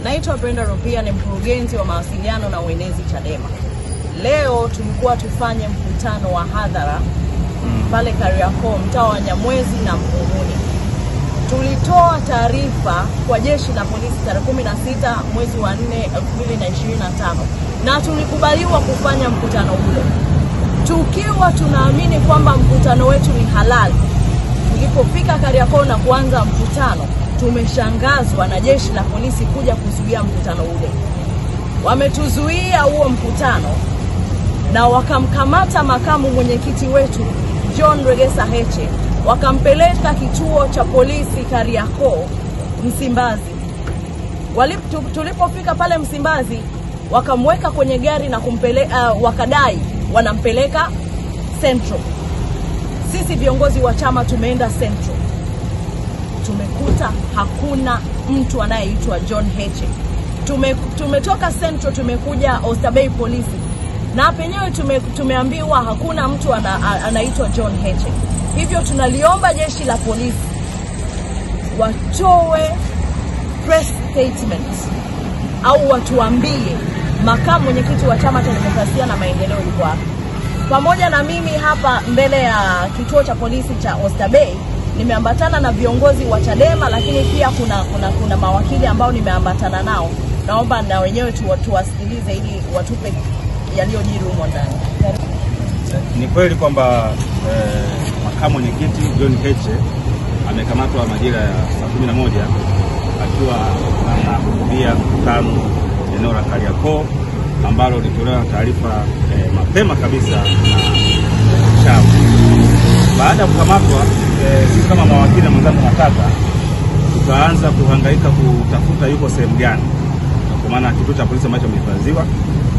Naitwa Brenda Rupia, ni mkurugenzi wa mawasiliano na uenezi Chadema. Leo tulikuwa tufanye mkutano wa hadhara pale Kariakoo, mtaa wa Nyamwezi na Mkunguni. Tulitoa taarifa kwa jeshi la polisi tarehe 16 mwezi wa 4 2025 na tulikubaliwa kufanya mkutano ule, tukiwa tunaamini kwamba mkutano wetu ni halali. Tulipofika Kariakoo na kuanza mkutano, tumeshangazwa na jeshi la polisi kuja kuzuia mkutano ule. Wametuzuia huo mkutano na wakamkamata makamu mwenyekiti wetu John Regesa Heche, wakampeleka kituo cha polisi Kariakoo Msimbazi. Tulipofika pale Msimbazi, wakamweka kwenye gari na wakadai wanampeleka Central. Sisi viongozi wa chama tumeenda Central, tumekuta hakuna mtu anayeitwa John Heche. Tumetoka Central tumekuja Oysterbay polisi, na penyewe tumeambiwa hakuna mtu anaitwa John Heche. Hivyo tunaliomba jeshi la polisi watoe press statement au watuambie makamu mwenyekiti wa chama cha demokrasia na maendeleo yuko wapi. Pamoja na mimi hapa mbele ya kituo cha polisi cha Oysterbay nimeambatana na viongozi wa Chadema, lakini pia kuna mawakili ambao nimeambatana nao. Naomba na wenyewe tuwasikilize ili watupe yaliyojiri huko ndani. Ni kweli kwamba makamu mwenyekiti John Heche amekamatwa majira ya saa 11 akiwa anahudhuria mkutano eneo la Kariakoo ambalo lilitolewa taarifa mapema kabisa na chama. Baada ya kukamatwa, sisi kama mawakili na mwenzangu matata tukaanza kuhangaika kutafuta yuko sehemu gani, kwa maana kituo cha polisi ambacho amehifadhiwa.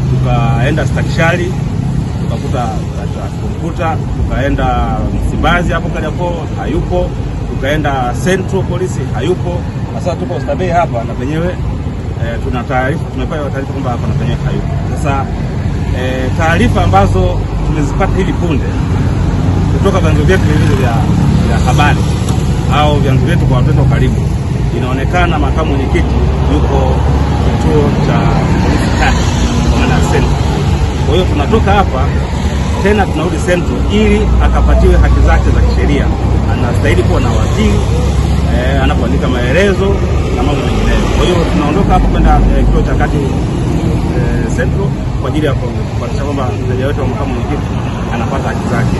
Tukaenda Stakishari tukakuta, tukaenda Msimbazi hapo Kariakoo hayupo, tukaenda Central polisi hayupo. Sasa tuko Oysterbay hapa na penyewe tuna taarifa, tumepata taarifa kwamba hapa na penyewe hayupo. Sasa taarifa ambazo tumezipata hivi punde kutoka vyanzo vyetu vya habari au vyanzo vyetu kwa watu karibu, inaonekana makamu mwenyekiti yuko kituo cha polisi kwa maana Central. Kwa hiyo tunatoka hapa tena tunarudi Central ili akapatiwe haki zake za kisheria. Anastahili kuwa na wakili anapoandika maelezo na mambo mengineyo. Kwa hiyo tunaondoka hapa kwenda kituo cha kati Central kwa ajili ya kuhakikisha kwamba mteja wetu wa makamu mwenyekiti anapata haki zake.